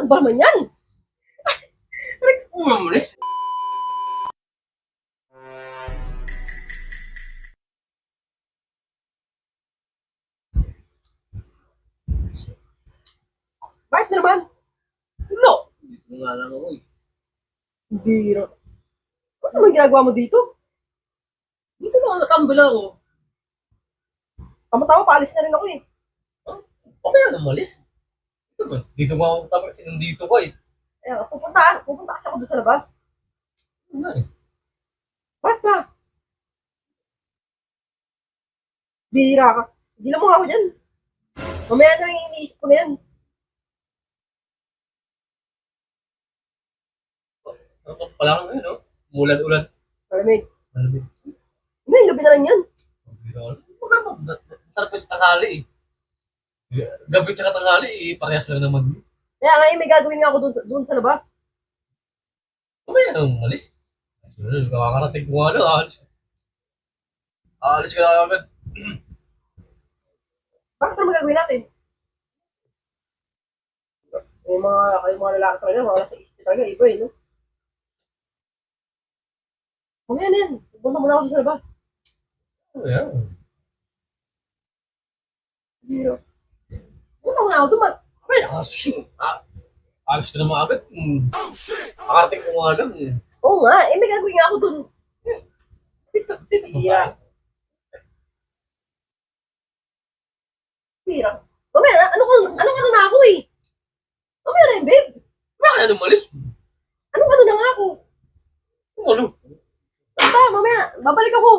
Ano ba naman yan? Umamulis. Bakit na naman? Wala. Dito nga lang ako eh. Bira. Ano naman ginagawa mo dito? Dito lang natambal ako. Tama-tama, paalis na rin ako eh. Okay na umalis. Dito ba? Dito nga ako tapos nandito ka eh. Ayan, pupunta kasi ako doon sa labas. Ano eh. Bakit ba? Bira ka. Hindi lang mo ako dyan. Mamaya na yung iniisip ko na yan. Sarap pa lang ngayon, no? Mulan-ulan. Malamig. Malamig. Hindi, gabi na lang yan. Sarap yung tanghali eh. Gabi tsaka tanghali eh, parehas lang naman. Kaya ngayon may gagawin nga ako doon sa labas. Mamaya na umalis. Kakarating ko nga lang, aalis. Aalis ka na agad. Bakit naman gagawin natin? Kayo mga lalaki talaga, mga nasa isip talaga, iba eh, no? Mamaya na yan. Pupunta muna ako doon sa labas. Oh, yeah. Bira. Pupunta muna ako doon. Ay, alis ka na mga agad. Kakarating ko nga lang eh. Oo nga, may gagawin nga ako doon. Dito Bira. Bira. Mamaya na, ano na ako eh? Mamaya na yun, babe. Bakit na umalis? Ano na nga ako? Ano? Basta, mamaya, babalik ako.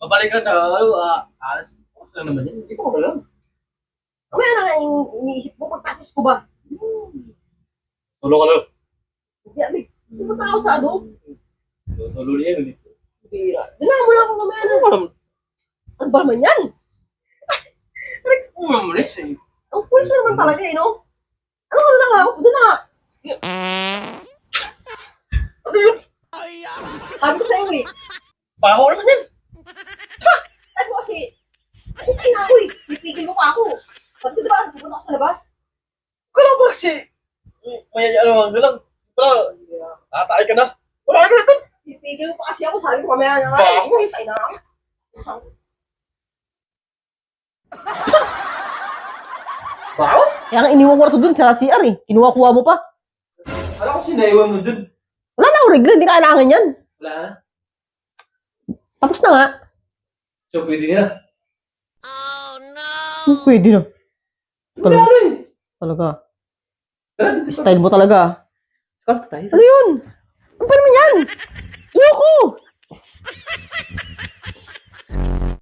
Babalik ka na, alas. Alas lang naman yan. Dito ko lang. Mamaya na nga yung iniisip mo, pagtapos ko ba? Tulong ka lang. Hindi, babe. Pupunta ako sa ano? Tulong niya yun. Bira. Doon na muna ako mamaya na. Ano ba naman yan? Umamulis eh. Ang kulit naman talaga eh, no? Ano na nga ako? Doon na nga. Ano yun? Sabi ko sa iyo eh. Paho naman yan. Sabi ko kasi, hintay na ako eh. Pipigil mo pa ako. Sabi ko diba, pupunta ako sa labas. Kala ba kasi, may ano lang. Wala, tatay ka na. Wala ka na doon. Pipigil mo pa kasi ako. Sabi ko mamaya na nga eh. Bago. Hintay na ako. Baho? Kaya nga iniwan ko na to dun sa CR eh. Kinuha-kuha mo pa. Alam ko sinaiwan mo dun. Wala na akong regla, hindi na kailangan yan. Wala na. Tapos na nga. So, pwede na. Pwede na. Wala na eh. Talaga. Tara, Style mo talaga. Scarf tayo. Ano yun? Ano ba naman yan? Ayoko!